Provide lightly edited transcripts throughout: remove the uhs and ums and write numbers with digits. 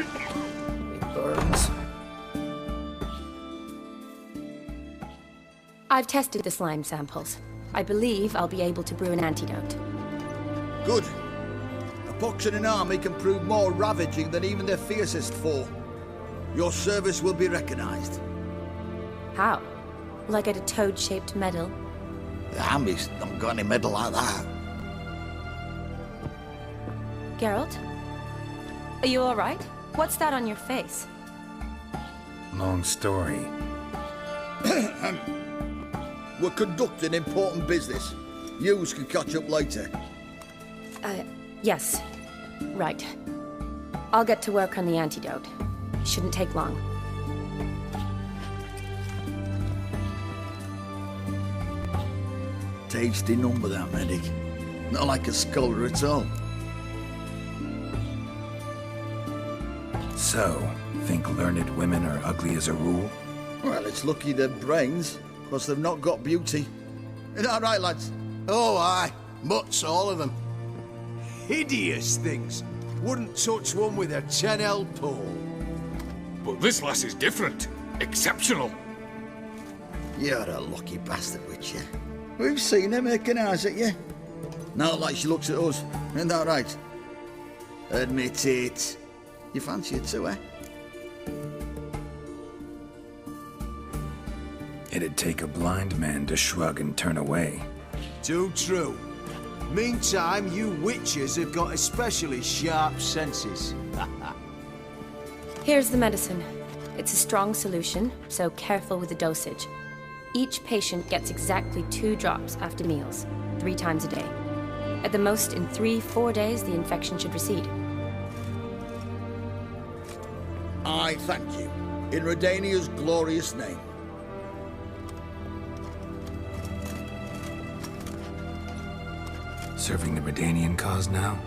It burns. I've tested the slime samples. I believe I'll be able to brew an antidote. Good. A pox in an army can prove more ravaging than even their fiercest foe. Your service will be recognized. How? Will I get a toad-shaped medal? The army's not got any medal like that. Geralt? Are you alright? What's that on your face? Long story. We're conducting important business. Yous can catch up later. Yes. Right. I'll get to work on the antidote. Shouldn't take long. Tasty number, that medic. Not like a scholar at all. So, think learned women are ugly as a rule? Well, it's lucky they've brains, because they've not got beauty. Is that right, lads? Oh, aye. Mutts, all of them. Hideous things. Wouldn't touch one with a 10L pole. But this lass is different. Exceptional. You're a lucky bastard, Witcher. We've seen her making eyes at you. Not like she looks at us. Isn't that right? Admit it. You fancy her too, eh? It'd take a blind man to shrug and turn away. Too true. Meantime, you witches have got especially sharp senses. Here's the medicine. It's a strong solution, so careful with the dosage. Each patient gets exactly 2 drops after meals, 3 times a day. At the most, in 3-4 days, the infection should recede. I thank you. In Redania's glorious name. Serving the Redanian cause now?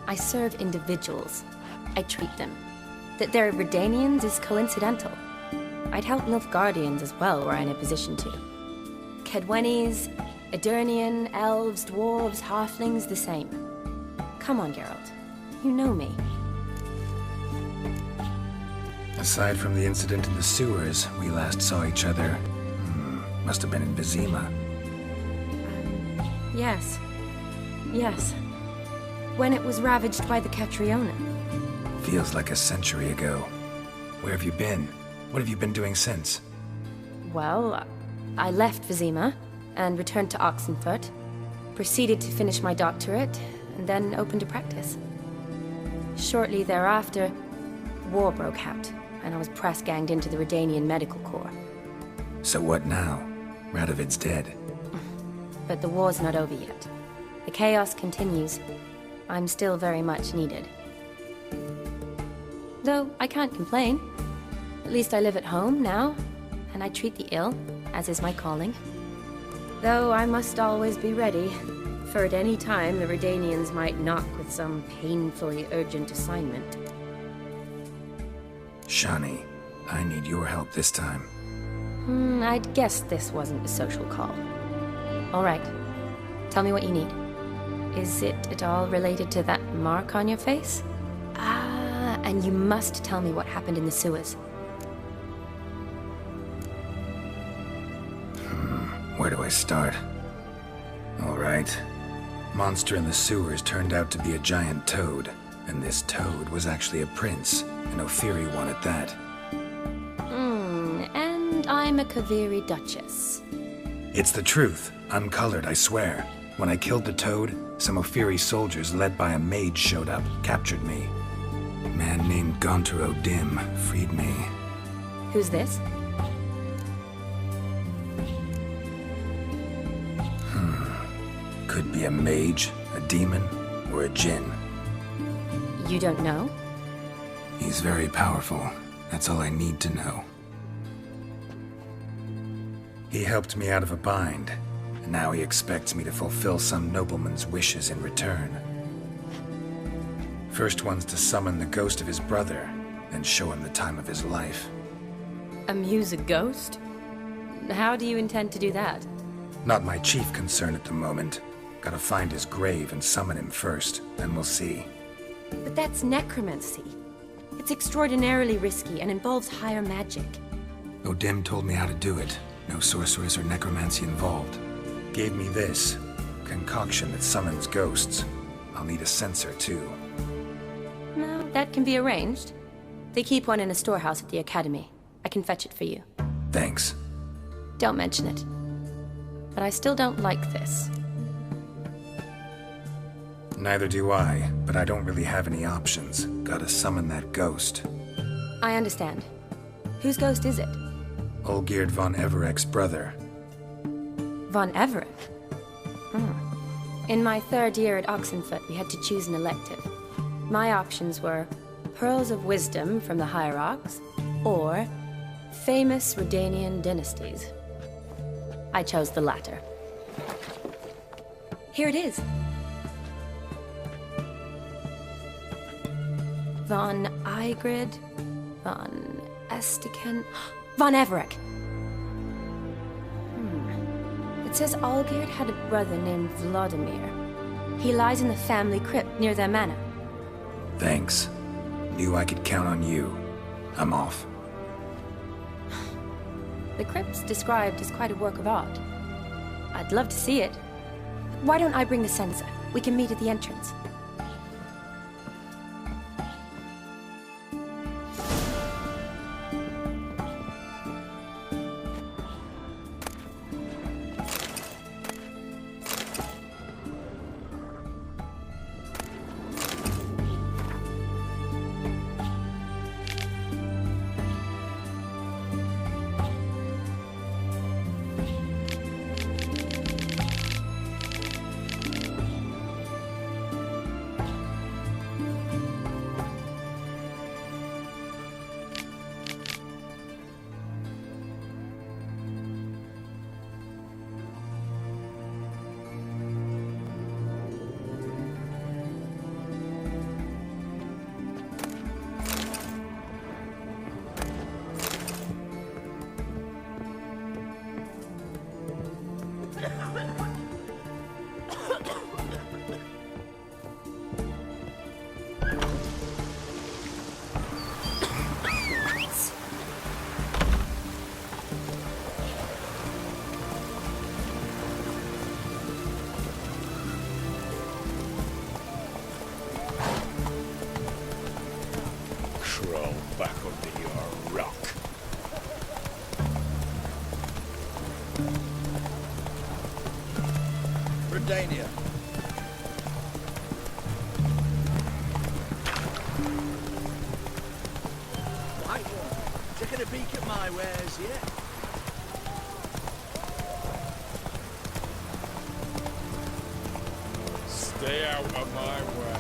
I serve individuals. I treat them. That they're Redanians is coincidental. I'd help Nilfgaardians as well were I in a position to. Kedwenis, Edirnian, elves, dwarves, halflings, the same. Come on, Geralt. You know me. Aside from the incident in the sewers, we last saw each other... must have been in Vizima. Yes. Yes. When it was ravaged by the Catriona. Feels like a century ago. Where have you been? What have you been doing since? Well, I left Vizima and returned to Oxenfurt, proceeded to finish my doctorate, and then opened a practice. Shortly thereafter, war broke out, and I was press-ganged into the Redanian Medical Corps. So what now? Radovid's dead. But the war's not over yet. The chaos continues. I'm still very much needed. Though I can't complain. At least I live at home now, and I treat the ill, as is my calling. Though I must always be ready, for at any time the Redanians might knock with some painfully urgent assignment. Shani, I need your help this time. I'd guess this wasn't a social call. All right. Tell me what you need. Is it at all related to that mark on your face? Ah, and you must tell me what happened in the sewers. Where do I start? All right. Monster in the sewers turned out to be a giant toad, and this toad was actually a prince, an Ophiri one at that. And I'm a Kaviri Duchess. It's the truth. Uncolored, I swear. When I killed the toad, some Ophiri soldiers led by a mage showed up, captured me. A man named Gontaro Dim freed me. Who's this? Could be a mage, a demon, or a djinn. You don't know? He's very powerful. That's all I need to know. He helped me out of a bind, and now he expects me to fulfill some nobleman's wishes in return. First one's to summon the ghost of his brother, then show him the time of his life. Amuse a ghost? How do you intend to do that? Not my chief concern at the moment. Gotta find his grave and summon him first, then we'll see. But that's necromancy. It's extraordinarily risky and involves higher magic. O'Dim told me how to do it. No sorceress or necromancy involved. Gave me this concoction that summons ghosts. I'll need a censer, too. No, that can be arranged. They keep one in a storehouse at the academy. I can fetch it for you. Thanks. Don't mention it. But I still don't like this. Neither do I, but I don't really have any options. Gotta summon that ghost. I understand. Whose ghost is it? Olgierd von Evereck's brother. Von Everett? In my third year at Oxenfoot, we had to choose an elective. My options were Pearls of Wisdom from the Hierarchs, or Famous Redanian Dynasties. I chose the latter. Here it is. Von Igrid, Von Estiken, Von Everett. It says Olgierd had a brother named Vladimir. He lies in the family crypt near their manor. Thanks. Knew I could count on you. I'm off. The crypt's described as quite a work of art. I'd love to see it. Why don't I bring the censer? We can meet at the entrance. Crawl back under your rock. Redania. Right one. Taking a peek at my wares, yeah? Stay out of my way.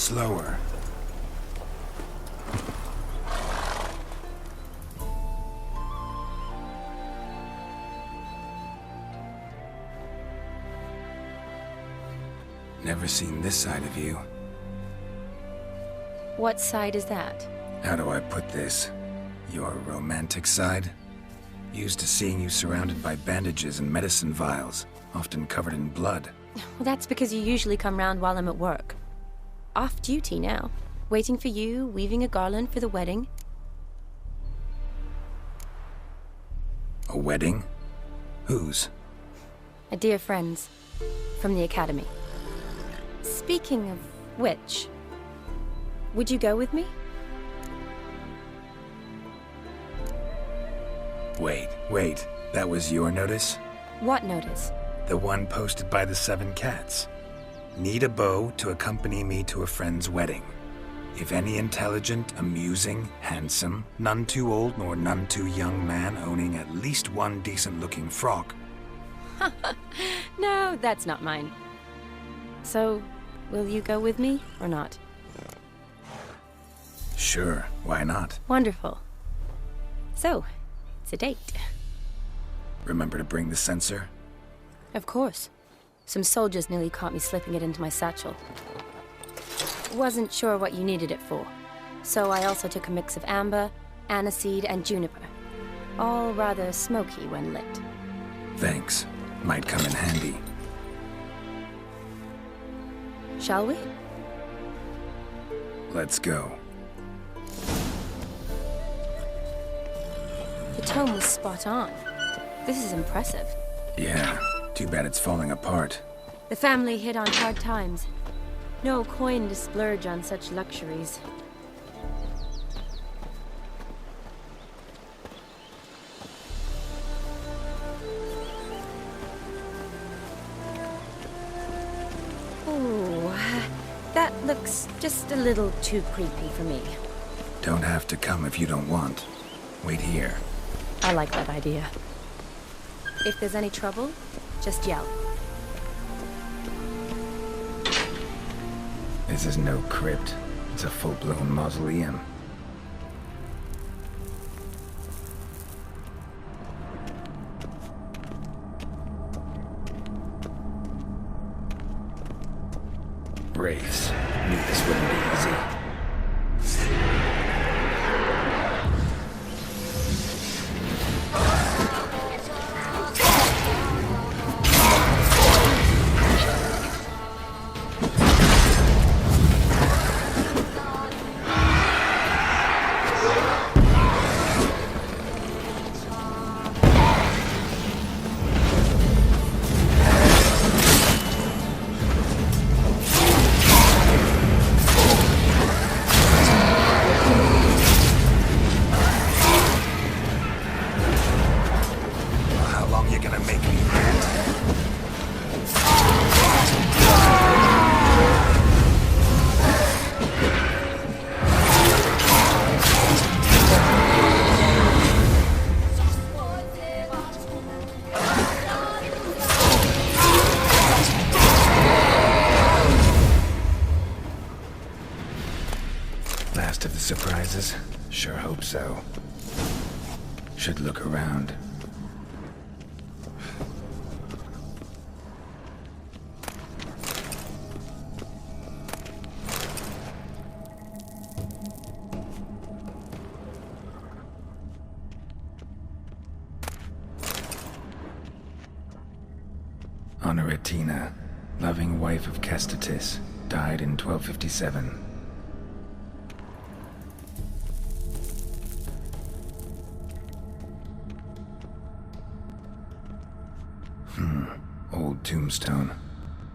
Slower. Never seen this side of you. What side is that? How do I put this? Your romantic side? Used to seeing you surrounded by bandages and medicine vials, often covered in blood. Well, that's because you usually come round while I'm at work. Off duty now. Waiting for you, weaving a garland for the wedding. A wedding? Whose? A dear friend's. From the academy. Speaking of which, would you go with me? Wait. That was your notice? What notice? The one posted by the 7 cats. Need a beau to accompany me to a friend's wedding. If any intelligent, amusing, handsome, none too old nor none too young man owning at least one decent-looking frock. No, that's not mine. So, will you go with me or not? Sure, why not? Wonderful. So, it's a date. Remember to bring the censer? Of course. Some soldiers nearly caught me slipping it into my satchel. Wasn't sure what you needed it for, so I also took a mix of amber, aniseed, and juniper. All rather smoky when lit. Thanks. Might come in handy. Shall we? Let's go. The tome was spot on. This is impressive. Yeah, too bad it's falling apart. The family hit on hard times. No coin to splurge on such luxuries. Oh, that looks just a little too creepy for me. Don't have to come if you don't want. Wait here. I like that idea. If there's any trouble, just yell. This is no crypt. It's a full-blown mausoleum. Wraiths. Knew this wouldn't be easy. Last of the surprises? Sure hope so. Should look around. Honoratina, loving wife of Kestatis, died in 1257. Old tombstone.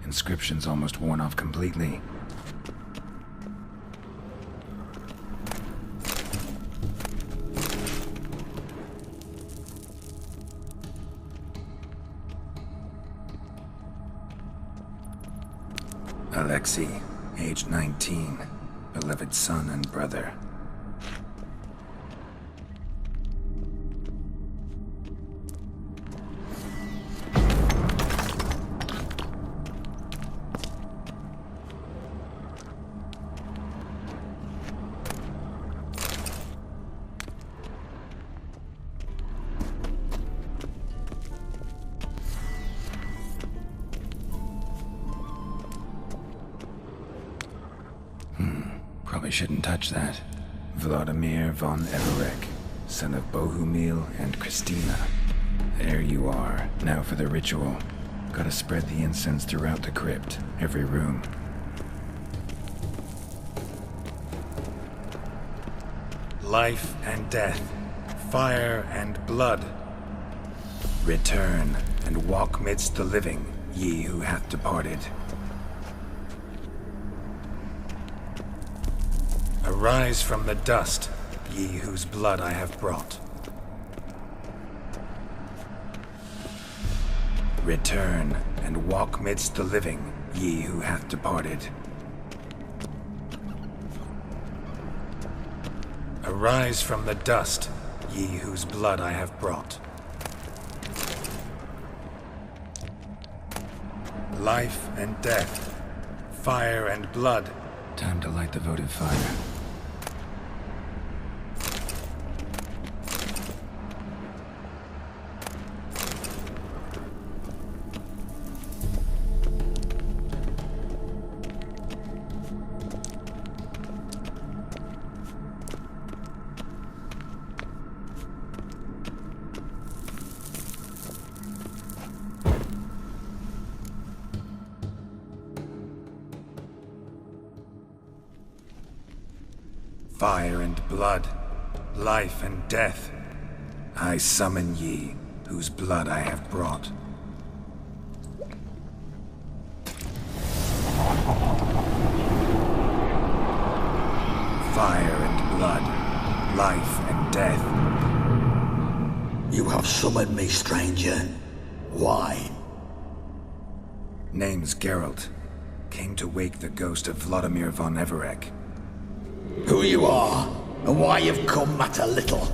Inscription's almost worn off completely. Alexei, age 19, beloved son and brother. Probably shouldn't touch that. Vladimir von Everek, son of Bohumil and Christina. There you are. Now for the ritual. Gotta spread the incense throughout the crypt, every room. Life and death, fire and blood. Return and walk midst the living, ye who hath departed. Arise from the dust, ye whose blood I have brought. Return and walk midst the living, ye who hath departed. Arise from the dust, ye whose blood I have brought. Life and death, fire and blood. Time to light the votive fire. Fire and blood, life and death, I summon ye, whose blood I have brought. Fire and blood, life and death. You have summoned me, stranger. Why? Name's Geralt. Came to wake the ghost of Vladimir von Everek. Who you are, and why you've come matter little.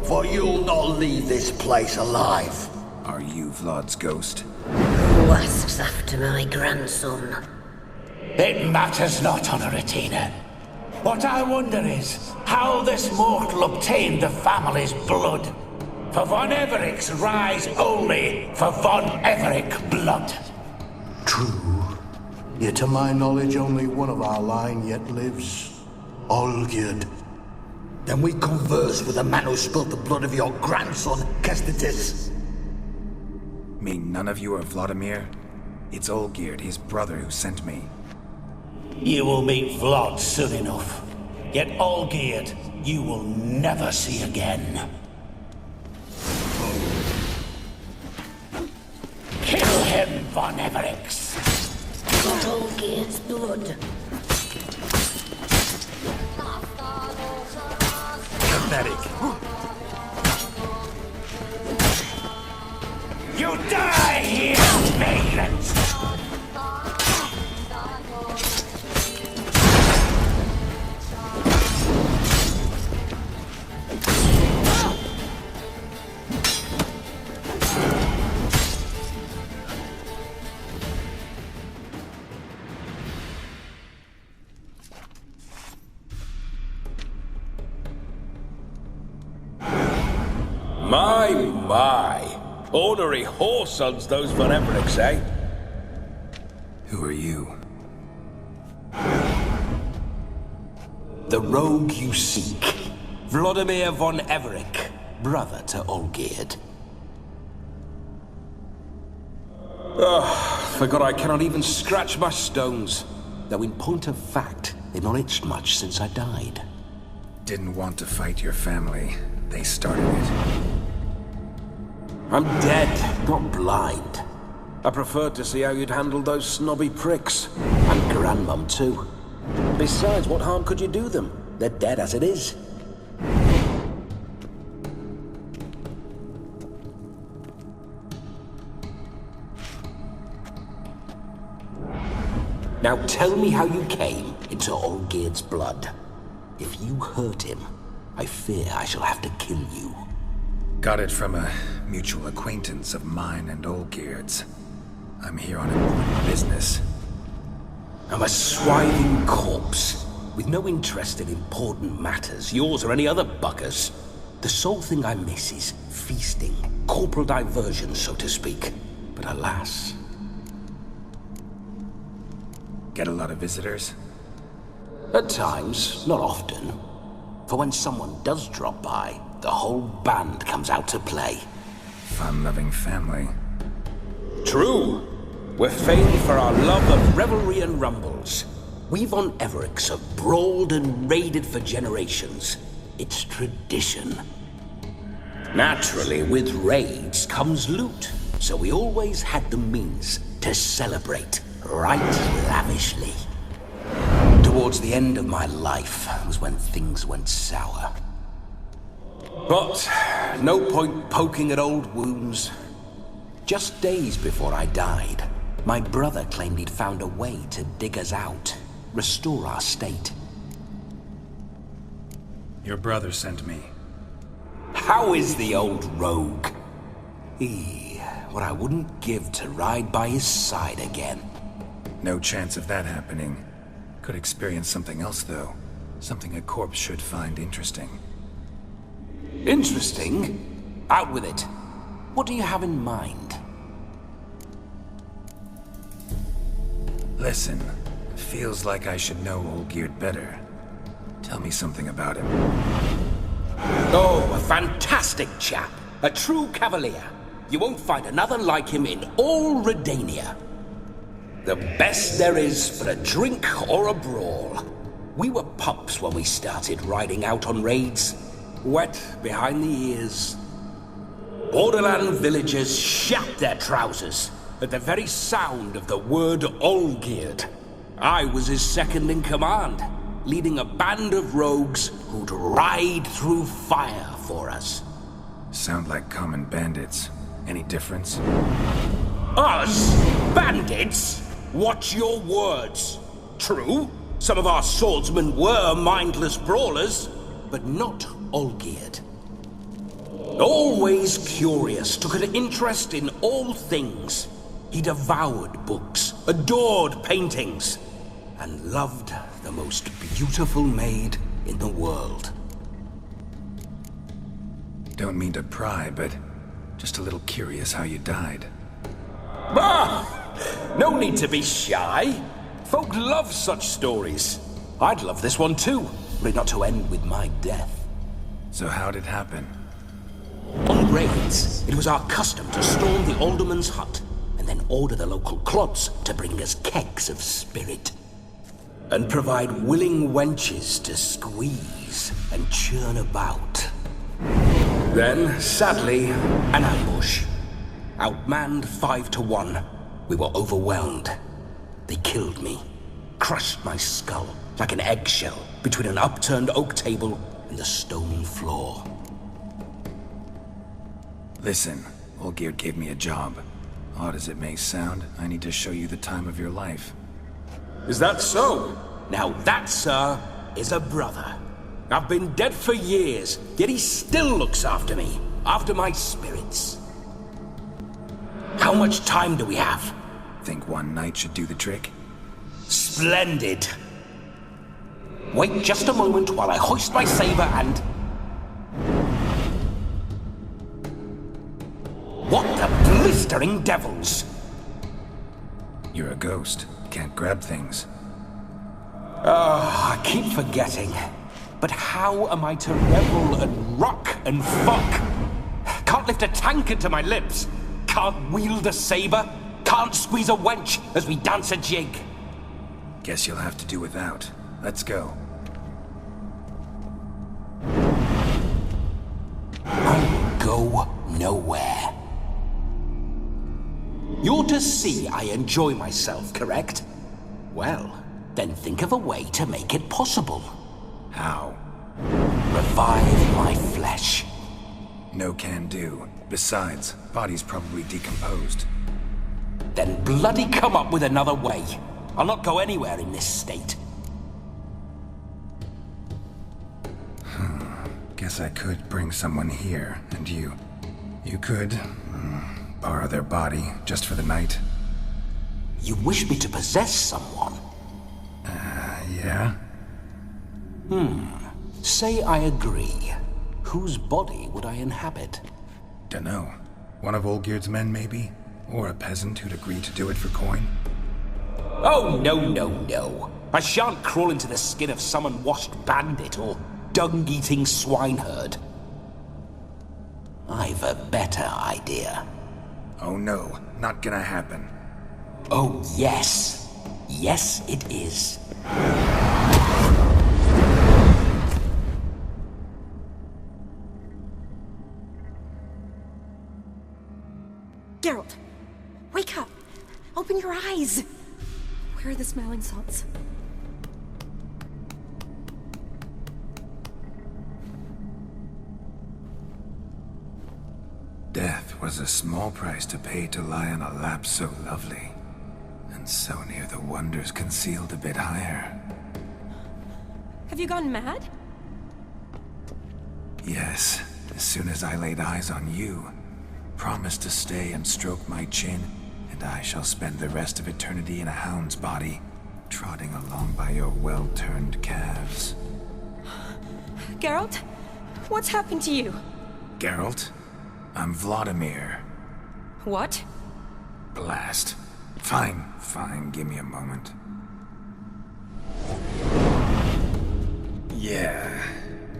For you'll not leave this place alive. Are you Vlad's ghost? Who asks after my grandson? It matters not, Honoratina. What I wonder is how this mortal obtained the family's blood. For von Everek's rise only for von Everek blood. True. Yet to my knowledge, only one of our line yet lives. Olgierd. Then we converse with the man who spilled the blood of your grandson, Kestitis. Mean none of you are Vladimir? It's Olgierd, his brother, who sent me. You will meet Vlad soon enough. Yet Olgierd, you will never see again. Kill him, von Evereks. Got Olgierd's blood. Pathetic. You die here, vagrants! My. Ornery whoresons, those von Evereks, eh? Who are you? The rogue you seek. Vladimir von Everek, brother to Olgierd. Forgot I cannot even scratch my stones. Though in point of fact, they've not itched much since I died. Didn't want to fight your family. They started it. I'm dead, not blind. I preferred to see how you'd handle those snobby pricks. And Grandmum, too. Besides, what harm could you do them? They're dead as it is. Now tell me how you came into Olgierd's blood. If you hurt him, I fear I shall have to kill you. Got it from a mutual acquaintance of mine and Olgierd's. I'm here on important business. I'm a swiving corpse, with no interest in important matters, yours or any other buggers. The sole thing I miss is feasting, corporal diversion, so to speak. But alas... Get a lot of visitors? At times, not often. For when someone does drop by, the whole band comes out to play. Fun-loving family. True. We're famed for our love of revelry and rumbles. We Von Evericks have brawled and raided for generations. It's tradition. Naturally, with raids comes loot, so we always had the means to celebrate right lavishly. Towards the end of my life was when things went sour. But no point poking at old wounds. Just days before I died, my brother claimed he'd found a way to dig us out, restore our state. Your brother sent me. How is the old rogue? What I wouldn't give to ride by his side again. No chance of that happening. Could experience something else, though. Something a corpse should find interesting. Interesting? Out with it. What do you have in mind? Listen, feels like I should know Olgierd better. Tell me something about him. Oh, a fantastic chap. A true cavalier. You won't find another like him in all Redania. The best there is for a drink or a brawl. We were pups when we started riding out on raids. Wet behind the ears. Borderland villagers shat their trousers at the very sound of the word Olgierd. I was his second in command, leading a band of rogues who'd ride through fire for us. Sound like common bandits. Any difference? Us? Bandits? Watch your words. True, some of our swordsmen were mindless brawlers, but not Olgierd. Always curious, took an interest in all things. He devoured books, adored paintings, and loved the most beautiful maid in the world. Don't mean to pry, but just a little curious how you died. Bah! No need to be shy. Folk love such stories. I'd love this one too, but not to end with my death. So how'd it happen? On raids, it was our custom to storm the alderman's hut and then order the local clods to bring us kegs of spirit. And provide willing wenches to squeeze and churn about. Then, sadly, an ambush. Outmanned 5-1. We were overwhelmed. They killed me. Crushed my skull like an eggshell between an upturned oak table and the stone floor. Listen, Olgierd gave me a job. Odd as it may sound, I need to show you the time of your life. Is that so? Now that, sir, is a brother. I've been dead for years, yet he still looks after me, after my spirits. How much time do we have? Think one night should do the trick? Splendid. Wait just a moment while I hoist my saber and... What the blistering devils? You're a ghost. Can't grab things. I keep forgetting. But how am I to revel and rock and fuck? Can't lift a tankard to my lips. Can't wield a saber. Can't squeeze a wench as we dance a jig. Guess you'll have to do without. Let's go. I will go nowhere. You're to see I enjoy myself, correct? Well, then think of a way to make it possible. How? Revive my flesh. No can do. Besides, body's probably decomposed. Then bloody come up with another way. I'll not go anywhere in this state. Guess I could bring someone here, and you could borrow their body just for the night. You wish me to possess someone? Yeah? Say I agree. Whose body would I inhabit? Dunno. One of Olgierd's men, maybe? Or a peasant who'd agree to do it for coin? Oh, no. I shan't crawl into the skin of some unwashed bandit or dung-eating swineherd. I've a better idea. Oh no, not gonna happen. Oh yes. Yes, it is. Geralt, wake up! Open your eyes! Where are the smelling salts? Death was a small price to pay to lie on a lap so lovely, and so near the wonders concealed a bit higher. Have you gone mad? Yes, as soon as I laid eyes on you, promised to stay and stroke my chin, and I shall spend the rest of eternity in a hound's body, trotting along by your well-turned calves. Geralt? What's happened to you? Geralt? I'm Vladimir. What? Blast. Fine, give me a moment. Yeah,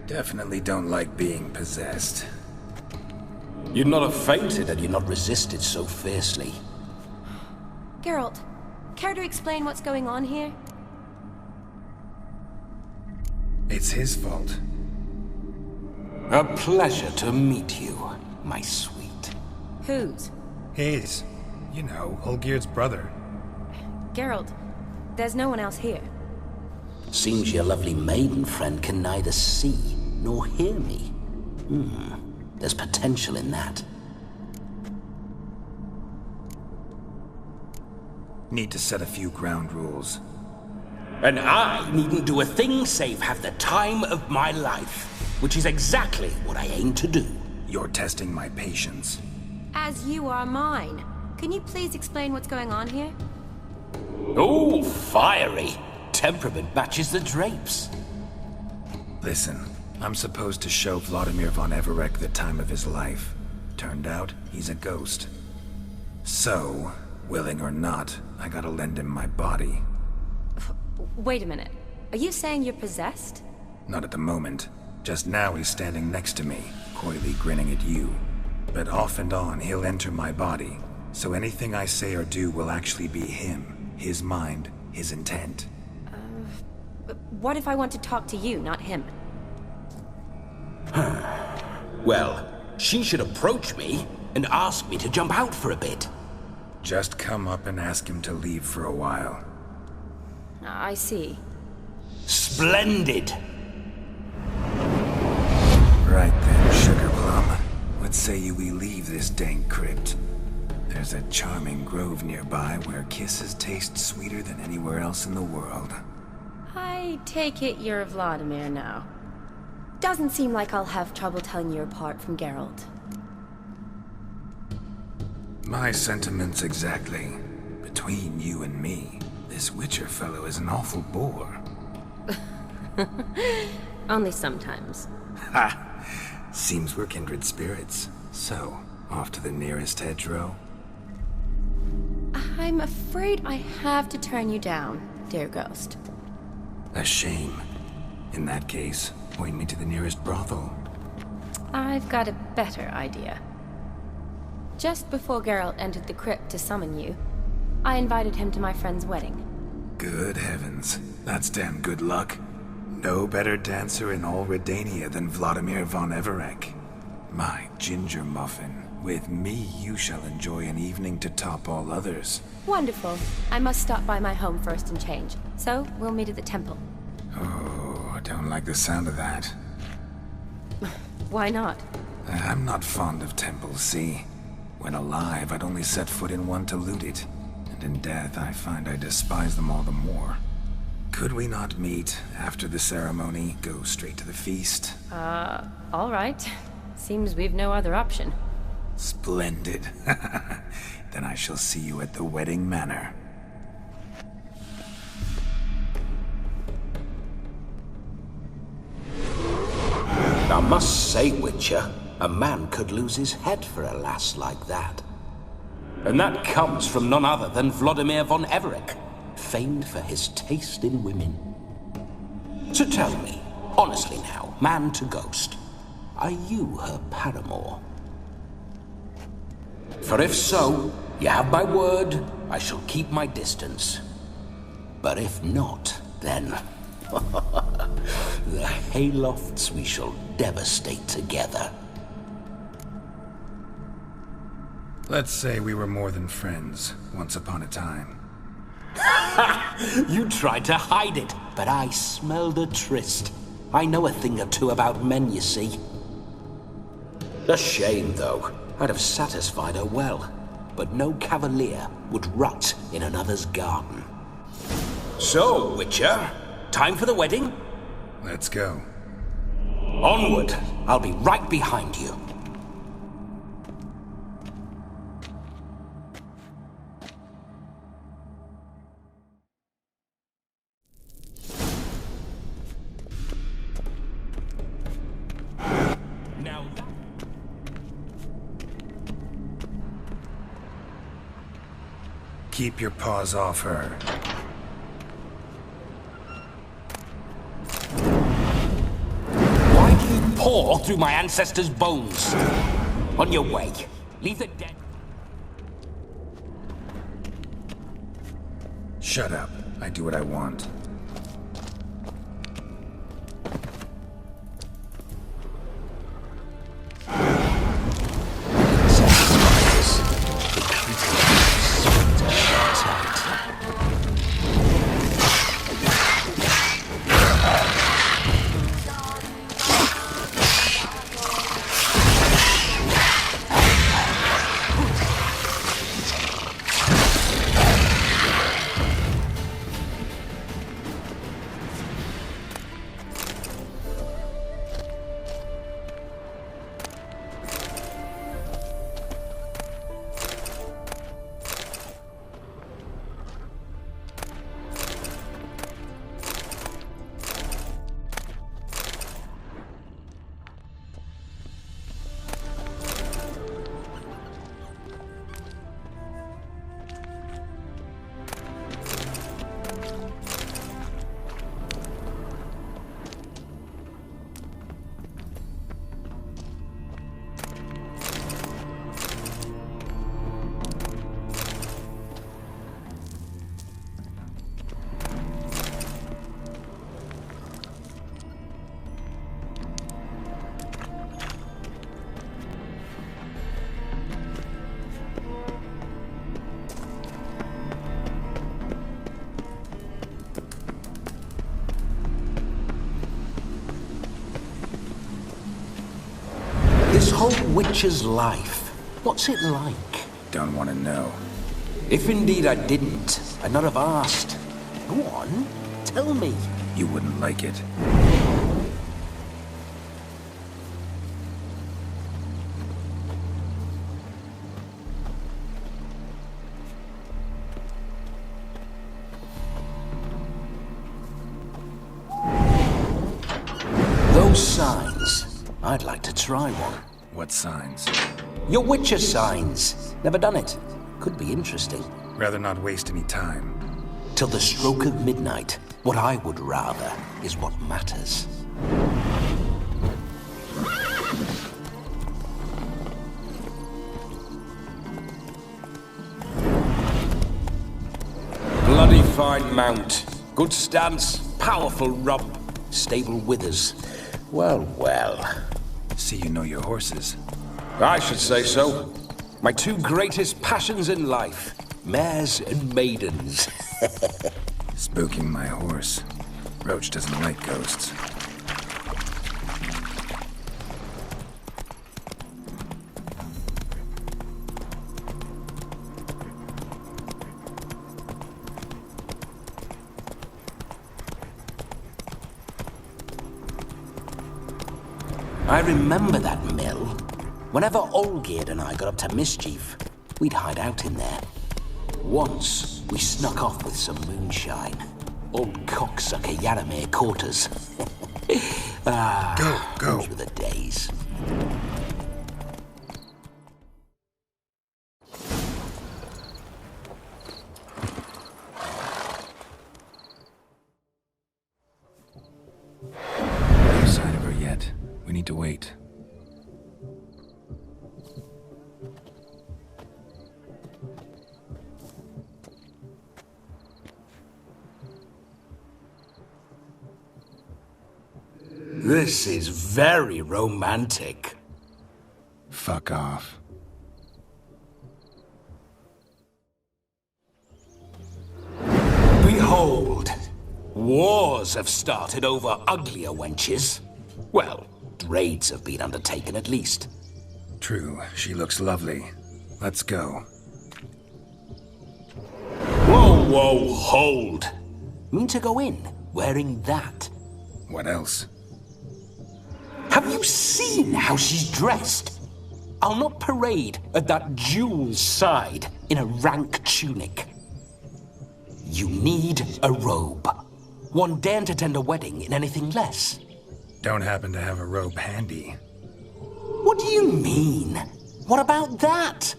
definitely don't like being possessed. You'd not have fainted had you not resisted so fiercely. Geralt, care to explain what's going on here? It's his fault. A pleasure to meet you, my sweet. Whose? His. You know, Olgerd's brother. Geralt, there's no one else here. Seems your lovely maiden friend can neither see nor hear me. There's potential in that. Need to set a few ground rules. And I needn't do a thing save have the time of my life, which is exactly what I aim to do. You're testing my patience. As you are mine. Can you please explain what's going on here? Oh, fiery. Temperament matches the drapes. Listen, I'm supposed to show Vladimir von Everec the time of his life. Turned out, he's a ghost. So, willing or not, I gotta lend him my body. Wait a minute. Are you saying you're possessed? Not at the moment. Just now he's standing next to me, coyly grinning at you. But off and on, he'll enter my body. So anything I say or do will actually be him. His mind, his intent. What if I want to talk to you, not him? Well, she should approach me and ask me to jump out for a bit. Just come up and ask him to leave for a while. I see. Splendid! Right then, Sugar Plum. What say you we leave this dank crypt? There's a charming grove nearby where kisses taste sweeter than anywhere else in the world. I take it you're Vladimir now. Doesn't seem like I'll have trouble telling you apart from Geralt. My sentiments exactly. Between you and me, this Witcher fellow is an awful bore. Only sometimes. Ha! Seems we're kindred spirits. So, off to the nearest hedgerow? I'm afraid I have to turn you down, dear ghost. A shame. In that case, point me to the nearest brothel. I've got a better idea. Just before Geralt entered the crypt to summon you, I invited him to my friend's wedding. Good heavens. That's damn good luck. No better dancer in all Redania than Vladimir von Everec. My ginger muffin. With me, you shall enjoy an evening to top all others. Wonderful. I must stop by my home first and change. So, we'll meet at the temple. Oh, I don't like the sound of that. Why not? I'm not fond of temples, see? When alive, I'd only set foot in one to loot it. And in death, I find I despise them all the more. Could we not meet after the ceremony, go straight to the feast? All right. Seems we've no other option. Splendid. Then I shall see you at the wedding manor. I must say, Witcher, a man could lose his head for a lass like that. And that comes from none other than Vladimir von Everec, famed for his taste in women. So tell me, honestly now, man to ghost, are you her paramour? For if so, you have my word, I shall keep my distance. But if not, then the haylofts we shall devastate together. Let's say we were more than friends, once upon a time. You tried to hide it, but I smelled a tryst. I know a thing or two about men, you see. A shame, though. I'd have satisfied her well, but no cavalier would rot in another's garden. So, Witcher, time for the wedding? Let's go. Onward! I'll be right behind you. Keep your paws off her. Why do you paw through my ancestors' bones? On your way. Leave the dead. Shut up. I do what I want. This whole witcher's life, what's it like? Don't want to know. If indeed I didn't, I'd not have asked. Go on, tell me. You wouldn't like it. Those signs, I'd like to try one. What signs? Your Witcher signs. Never done it. Could be interesting. Rather not waste any time. Till the stroke of midnight, what I would rather is what matters. Bloody fine mount. Good stance, powerful rump, stable withers. Well, well. See you know your horses. I should say so. My two greatest passions in life, mares and maidens. Spooking my horse. Roach doesn't like ghosts. I remember that mill. Whenever Olgierd and I got up to mischief, we'd hide out in there. Once, we snuck off with some moonshine. Old cocksucker Yaramir caught us. Go. Those were the days. wait. This is very romantic. Fuck off. Behold, wars have started over uglier wenches. Well, raids have been undertaken at least. True, she looks lovely. Let's go. Whoa, hold. Mean to go in wearing that? What else? Have you seen how she's dressed? I'll not parade at that jewel's side in a rank tunic. You need a robe. One daren't attend a wedding in anything less. Don't happen to have a robe handy. What do you mean? What about that?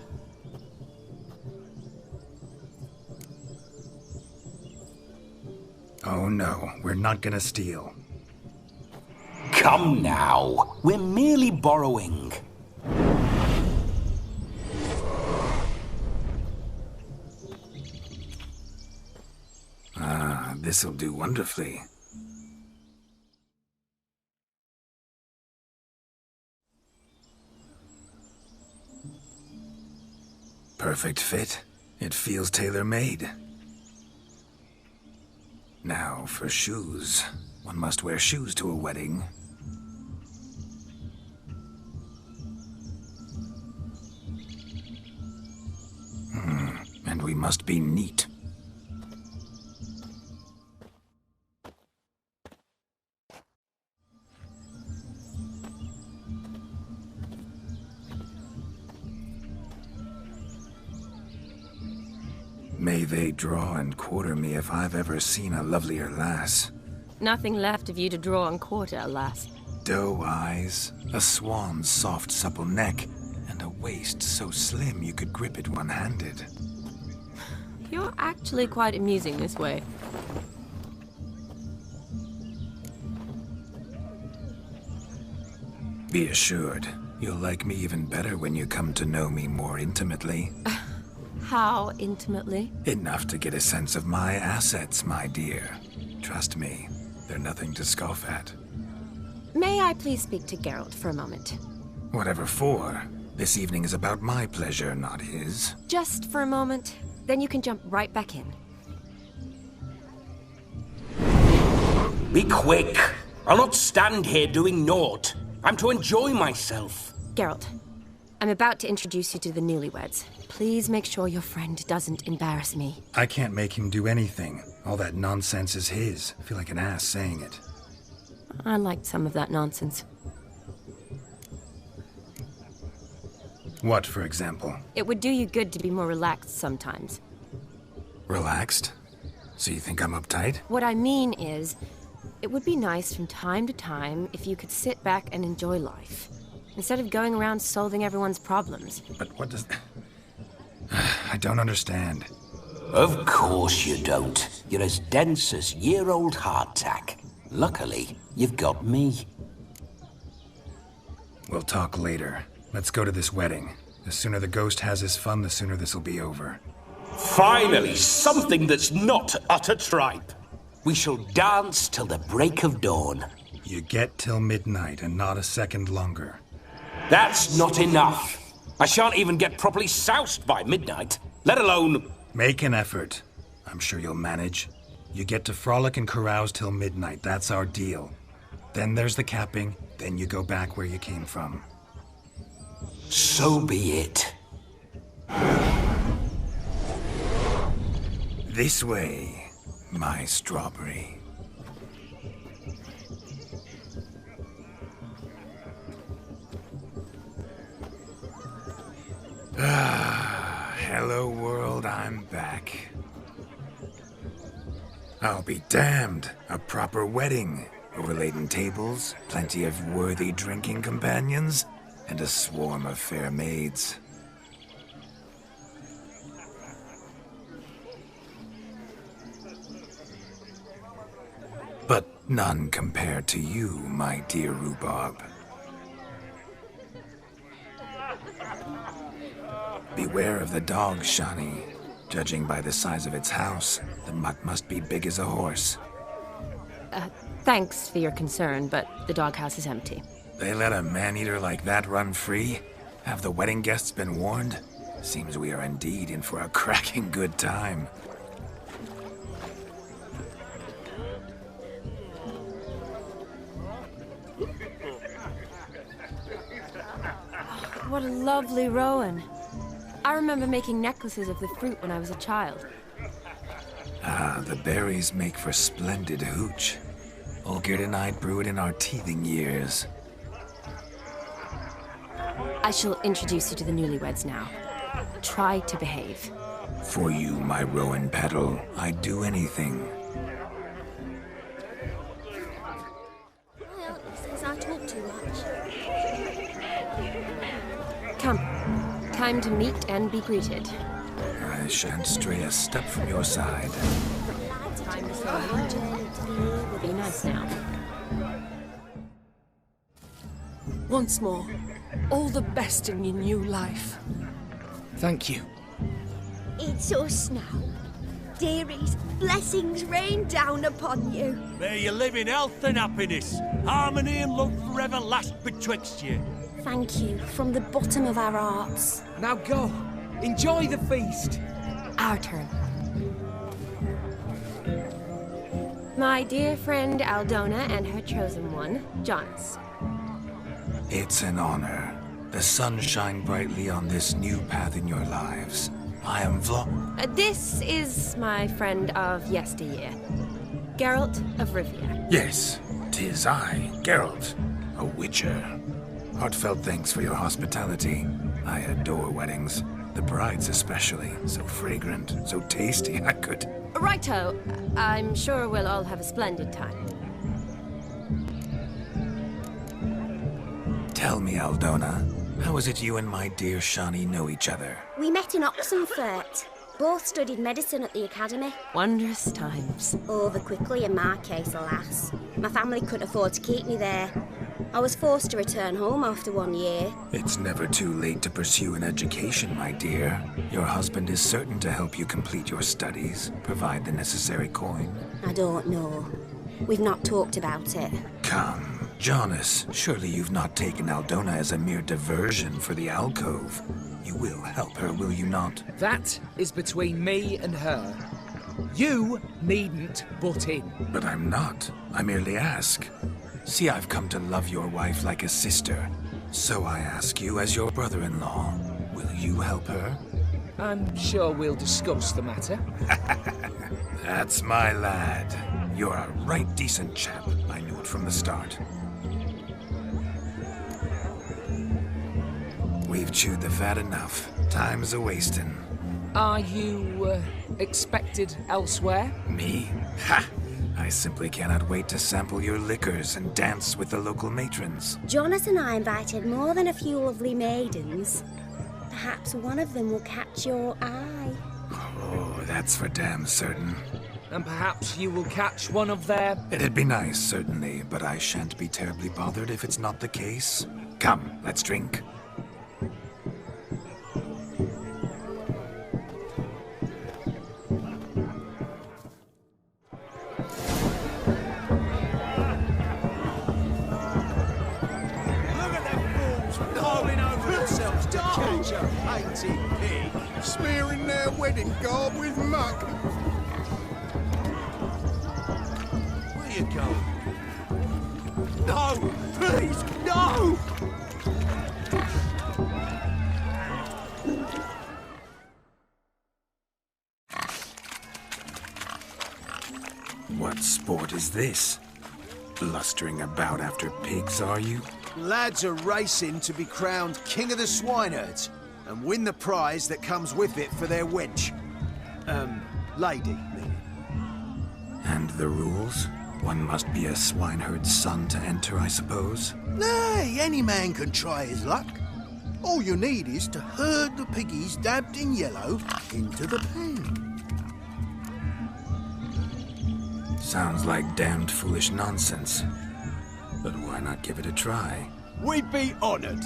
Oh no, we're not gonna steal. Come now, we're merely borrowing. Ah, this'll do wonderfully. Perfect fit. It feels tailor-made. Now for shoes. One must wear shoes to a wedding. And we must be neat. May they draw and quarter me if I've ever seen a lovelier lass. Nothing left of you to draw and quarter, alas. Doe eyes, a swan's soft supple neck, and a waist so slim you could grip it one-handed. You're actually quite amusing this way. Be assured, you'll like me even better when you come to know me more intimately. How intimately? Enough to get a sense of my assets, my dear. Trust me, they're nothing to scoff at. May I please speak to Geralt for a moment? Whatever for. This evening is about my pleasure, not his. Just for a moment, then you can jump right back in. Be quick. I'll not stand here doing naught. I'm to enjoy myself. Geralt, I'm about to introduce you to the newlyweds. Please make sure your friend doesn't embarrass me. I can't make him do anything. All that nonsense is his. I feel like an ass saying it. I liked some of that nonsense. What, for example? It would do you good to be more relaxed sometimes. Relaxed? So you think I'm uptight? What I mean is, it would be nice from time to time if you could sit back and enjoy life, instead of going around solving everyone's problems. But what does... I don't understand. Of course you don't. You're as dense as year-old hardtack. Luckily, you've got me. We'll talk later. Let's go to this wedding. The sooner the ghost has his fun, the sooner this'll be over. Finally, something that's not utter tripe. We shall dance till the break of dawn. You get till midnight and not a second longer. That's not enough. I shan't even get properly soused by midnight, let alone... Make an effort. I'm sure you'll manage. You get to frolic and carouse till midnight. That's our deal. Then there's the capping. Then you go back where you came from. So be it. This way, my strawberry. Hello world, I'm back. I'll be damned. A proper wedding. Overladen tables, plenty of worthy drinking companions, and a swarm of fair maids. But none compared to you, my dear rhubarb. Beware of the dog, Shani. Judging by the size of its house, the mutt must be big as a horse. Thanks for your concern, but the doghouse is empty. They let a man-eater like that run free? Have the wedding guests been warned? Seems we are indeed in for a cracking good time. What a lovely rowan. I remember making necklaces of the fruit when I was a child. Ah, the berries make for splendid hooch. Olgerd and I brewed in our teething years. I shall introduce you to the newlyweds now. Try to behave. For you, my rowan petal, I'd do anything. My uncle says I talk too much. Come. Time to meet and be greeted. I shan't stray a step from your side. Time to be nice now. Once more, all the best in your new life. Thank you. It's us now. Dearies, blessings rain down upon you. May you live in health and happiness. Harmony and love forever last betwixt you. Thank you from the bottom of our hearts. Now go. Enjoy the feast. Our turn. My dear friend Aldona and her chosen one, Jonas. It's an honor. The sun shine brightly on this new path in your lives. I am This is my friend of yesteryear, Geralt of Rivia. Yes, 'tis I, Geralt, a witcher. Heartfelt thanks for your hospitality. I adore weddings. The brides especially. So fragrant, so tasty, I could... Righto. I'm sure we'll all have a splendid time. Tell me, Aldona, how is it you and my dear Shani know each other? We met in Oxenfurt. Both studied medicine at the academy. Wondrous times. Over quickly in my case, alas. My family couldn't afford to keep me there. I was forced to return home after 1 year. It's never too late to pursue an education, my dear. Your husband is certain to help you complete your studies, provide the necessary coin. I don't know. We've not talked about it. Come, Jonas, surely you've not taken Aldona as a mere diversion for the alcove. You will help her, will you not? That is between me and her. You needn't butt in. But I'm not. I merely ask. See, I've come to love your wife like a sister. So I ask you, as your brother-in-law, will you help her? I'm sure we'll discuss the matter. That's my lad. You're a right decent chap. I knew it from the start. We've chewed the fat enough. Time's a-wasting. Are you, expected elsewhere? Me? Ha! I simply cannot wait to sample your liquors and dance with the local matrons. Jonas and I invited more than a few lovely maidens. Perhaps one of them will catch your eye. Oh, that's for damn certain. And perhaps you will catch one of their... It'd be nice, certainly, but I shan't be terribly bothered if it's not the case. Come, let's drink. Smearing their wedding garb with muck. Where you going? No! Please, no! What sport is this? Blustering about after pigs, are you? Lads are racing to be crowned king of the swineherds and win the prize that comes with it for their wench. Lady, meaning. And the rules? One must be a swineherd's son to enter, I suppose? Nay, any man can try his luck. All you need is to herd the piggies dabbed in yellow into the pen. Sounds like damned foolish nonsense. But why not give it a try? We'd be honoured.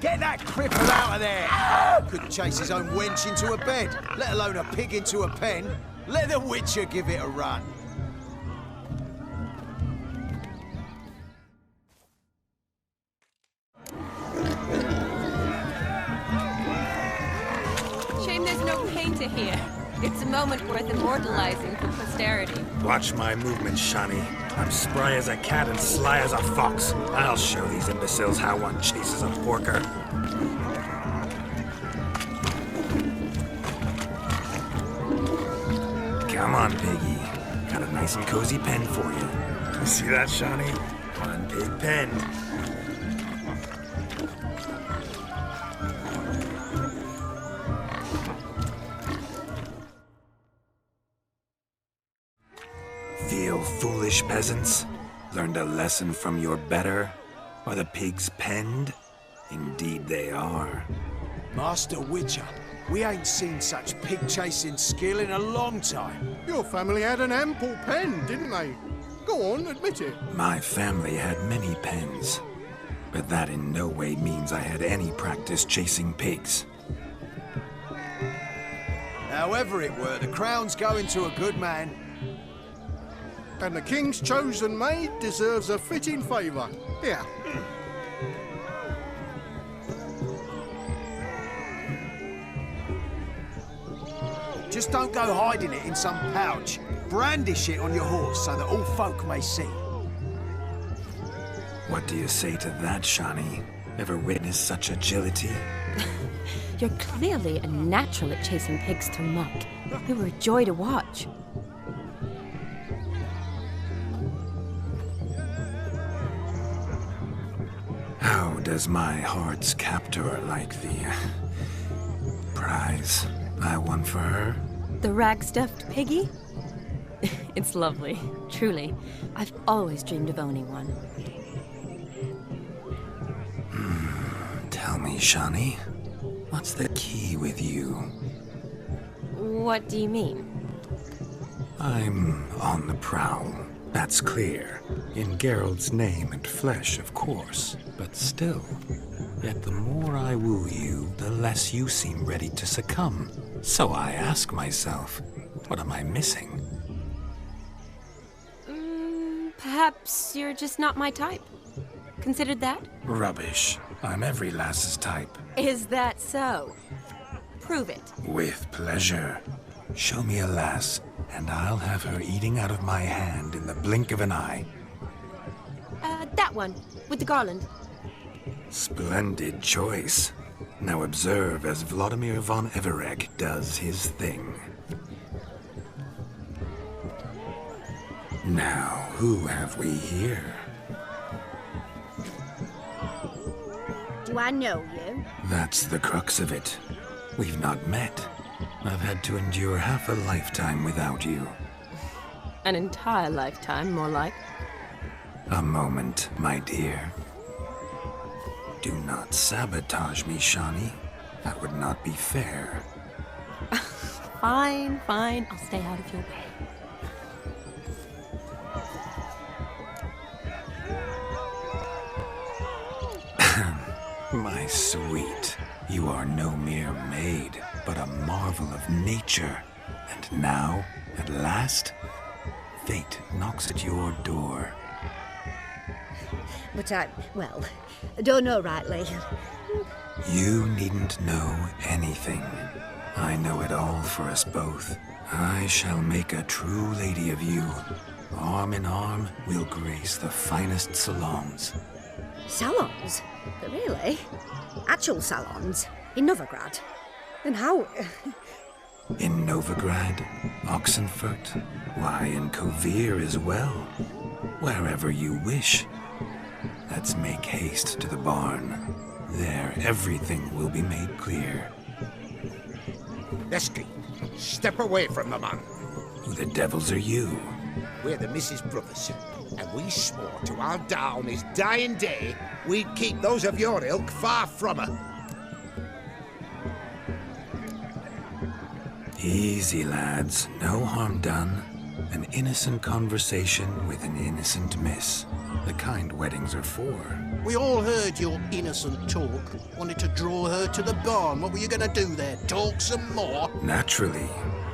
Get that cripple out of there! Couldn't chase his own wench into a bed, let alone a pig into a pen. Let the Witcher give it a run. Shame there's no painter here. It's a moment worth immortalizing for posterity. Watch my movements, Shani. I'm spry as a cat and sly as a fox. I'll show these imbeciles how one chases a porker. Come on, piggy. Got a nice and cozy pen for you. You see that, Shani? One big pen. Feel foolish, peasants? Learned a lesson from your better? Are the pigs penned? Indeed they are. Master Witcher, we ain't seen such pig-chasing skill in a long time. Your family had an ample pen, didn't they? Go on, admit it. My family had many pens, but that in no way means I had any practice chasing pigs. However it were, the crown's going to a good man. And the king's chosen maid deserves a fitting favour. Here. Just don't go hiding it in some pouch. Brandish it on your horse so that all folk may see. What do you say to that, Shani? Ever witnessed such agility? You're clearly a natural at chasing pigs through muck. You were a joy to watch. How does my heart's captor like the prize I won for her? The rag-stuffed piggy? It's lovely, truly. I've always dreamed of owning one. Tell me, Shani, what's the key with you? What do you mean? I'm on the prowl. That's clear. In Geralt's name and flesh, of course. But still. Yet the more I woo you, the less you seem ready to succumb. So I ask myself, what am I missing? Perhaps you're just not my type. Considered that? Rubbish. I'm every lass's type. Is that so? Prove it. With pleasure. Show me a lass, and I'll have her eating out of my hand in the blink of an eye. That one, with the garland. Splendid choice. Now observe as Vladimir von Everek does his thing. Now, who have we here? Do I know you? That's the crux of it. We've not met. I've had to endure half a lifetime without you. An entire lifetime, more like. A moment, my dear. Do not sabotage me, Shani. That would not be fair. Fine, fine. I'll stay out of your way. My sweet, you are no mere maid, but a marvel of nature. And now, at last, fate knocks at your door. But I don't know rightly. You needn't know anything. I know it all for us both. I shall make a true lady of you. Arm in arm, we'll grace the finest salons. Salons? Really? Actual salons? In Novigrad? And how? In Novigrad, Oxenfurt, why, in Kovir as well. Wherever you wish. Let's make haste to the barn. There, everything will be made clear. Lesky, step away from the man. Who the devils are you? We're the Mrs. Brothers, and we swore to our down his dying day we'd keep those of your ilk far from her. Easy, lads. No harm done. An innocent conversation with an innocent miss. The kind weddings are for. We all heard your innocent talk. Wanted to draw her to the barn. What were you gonna do there? Talk some more? Naturally,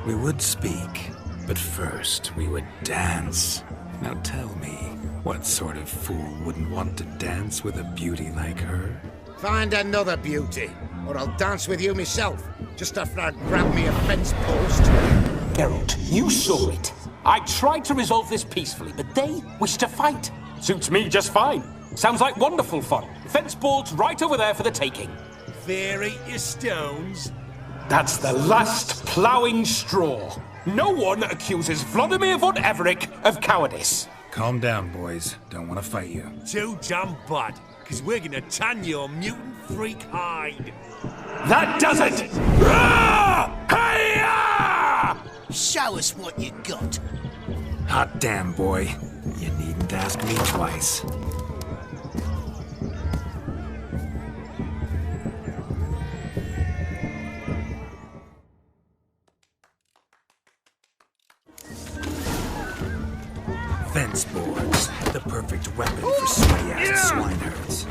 we would speak. But first, we would dance. Now tell me, what sort of fool wouldn't want to dance with a beauty like her? Find another beauty, or I'll dance with you myself, just after I grab me a fence post. Geralt, you saw it. I tried to resolve this peacefully, but they wish to fight. Suits me just fine. Sounds like wonderful fun. Fence boards right over there for the taking. Fear eat your stones. That's the last ploughing straw. No one accuses Vladimir von Everett of cowardice. Calm down, boys. Don't want to fight you. Too damn bad, because we're gonna tan your mutant freak hide. That does it! Hi-ya! Show us what you got. Hot damn, boy. You needn't ask me twice. Fence boards, the perfect weapon for sweaty-ass swineherds.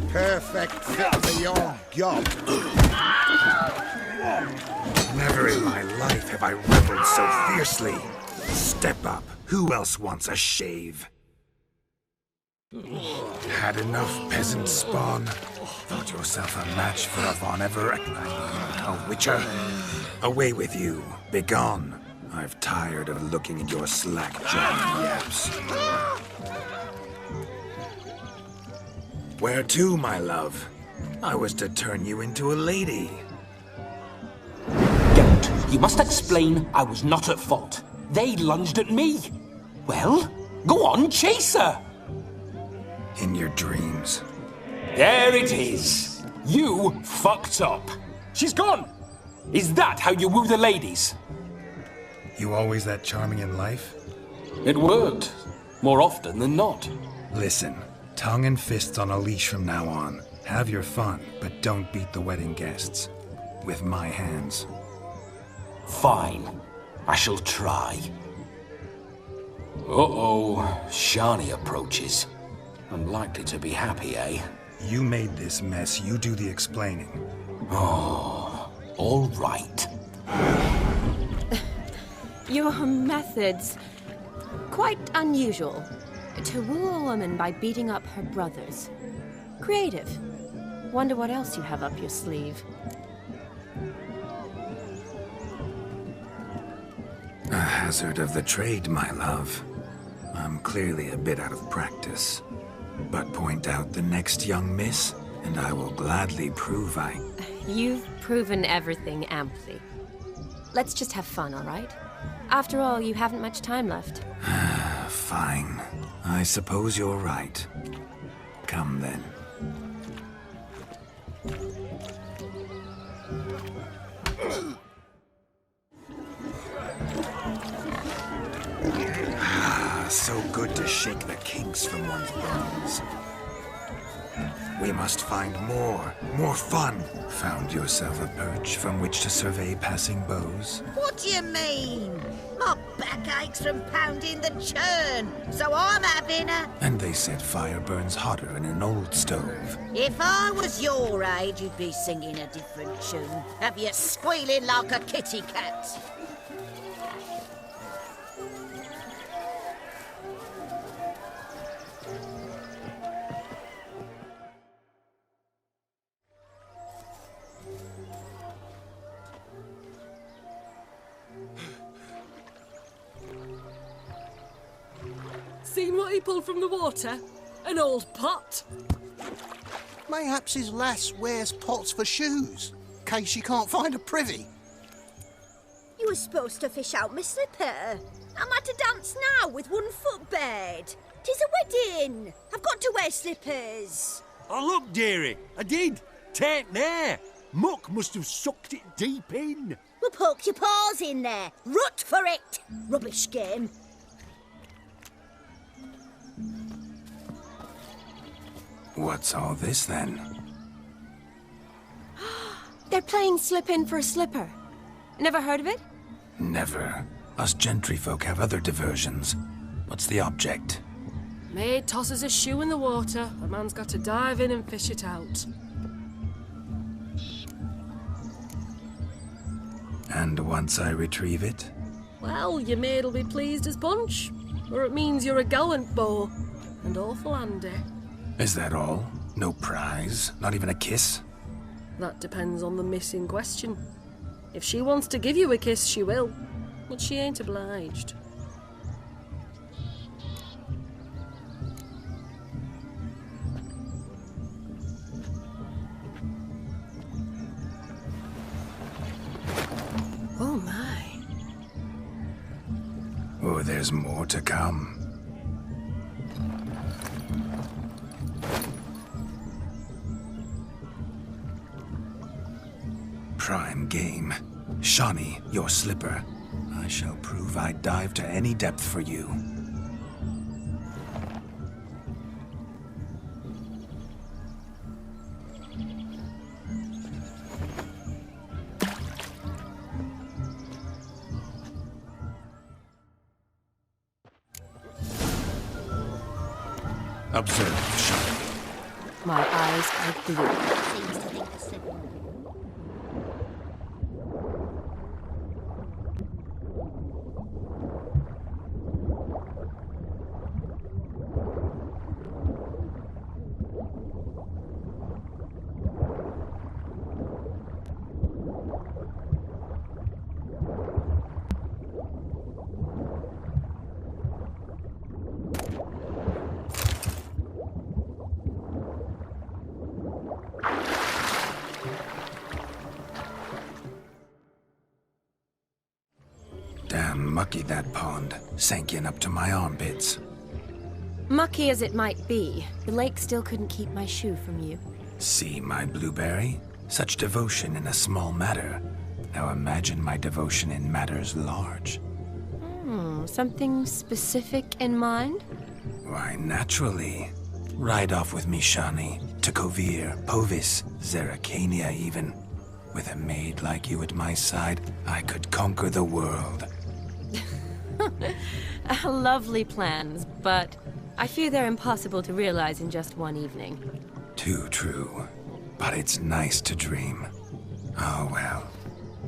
Perfect fit for your job. Never in my life have I rebelled so fiercely. Step up. Who else wants a shave? Had enough, peasant spawn? Thought yourself a match for a Von Everett, a witcher? Away with you. Begone. I've tired of looking at your slack-jawed yaps. Where to, my love? I was to turn you into a lady. Geralt, you must explain I was not at fault. They lunged at me. Well, go on, chase her. In your dreams. There it is. You fucked up. She's gone. Is that how you woo the ladies? You always that charming in life? It worked. More often than not. Listen, tongue and fists on a leash from now on. Have your fun, but don't beat the wedding guests. With my hands. Fine. I shall try. Uh-oh. Shani approaches. Unlikely to be happy, eh? You made this mess. You do the explaining. Oh, all right. Your methods... quite unusual. To woo a woman by beating up her brothers. Creative. Wonder what else you have up your sleeve. A hazard of the trade, my love. I'm clearly a bit out of practice. But point out the next young miss, and I will gladly prove I... You've proven everything amply. Let's just have fun, all right? After all, you haven't much time left. Fine. I suppose you're right. Come then. So good to shake the kinks from one's bones. We must find more fun. Found yourself a perch from which to survey passing beaux? What do you mean? My back aches from pounding the churn, so I'm having a... And they said fire burns hotter in an old stove. If I was your age, you'd be singing a different tune. Have you squealing like a kitty cat? Seen what he pulled from the water? An old pot? Mayhaps his lass wears pots for shoes, in case she can't find a privy. You were supposed to fish out my slipper. I'm at a dance now with 1 foot bared. 'Tis a wedding. I've got to wear slippers. Oh, look, dearie, I did. Tain't there. Muck must have sucked it deep in. Well, poke your paws in there. Rut for it. Rubbish game. What's all this, then? They're playing slip-in for a slipper. Never heard of it? Never. Us gentry folk have other diversions. What's the object? Maid tosses a shoe in the water. A man's got to dive in and fish it out. And once I retrieve it? Well, your maid'll be pleased as punch. Or it means you're a gallant beau. And awful handy. Is that all? No prize? Not even a kiss? That depends on the miss in question. If she wants to give you a kiss, she will. But she ain't obliged. Oh my. Oh, there's more to come. Prime game. Shawnee, your slipper. I shall prove I'd dive to any depth for you. Observe, Shawnee. My eyes are blue. Damn mucky that pond. Sank in up to my armpits. Mucky as it might be, the lake still couldn't keep my shoe from you. See my blueberry? Such devotion in a small matter. Now imagine my devotion in matters large. Something specific in mind? Why, naturally. Ride off with me, Shawnee. To Kovir, Povis, Zeracania even. With a maid like you at my side, I could conquer the world. Lovely plans, but I fear they're impossible to realize in just one evening. Too true. But it's nice to dream. Oh well.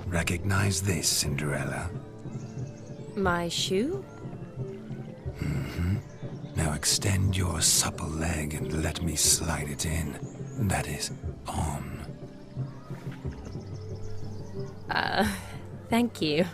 Recognize this, Cinderella. My shoe? Mm-hmm. Now extend your supple leg and let me slide it in. That is, on. Thank you.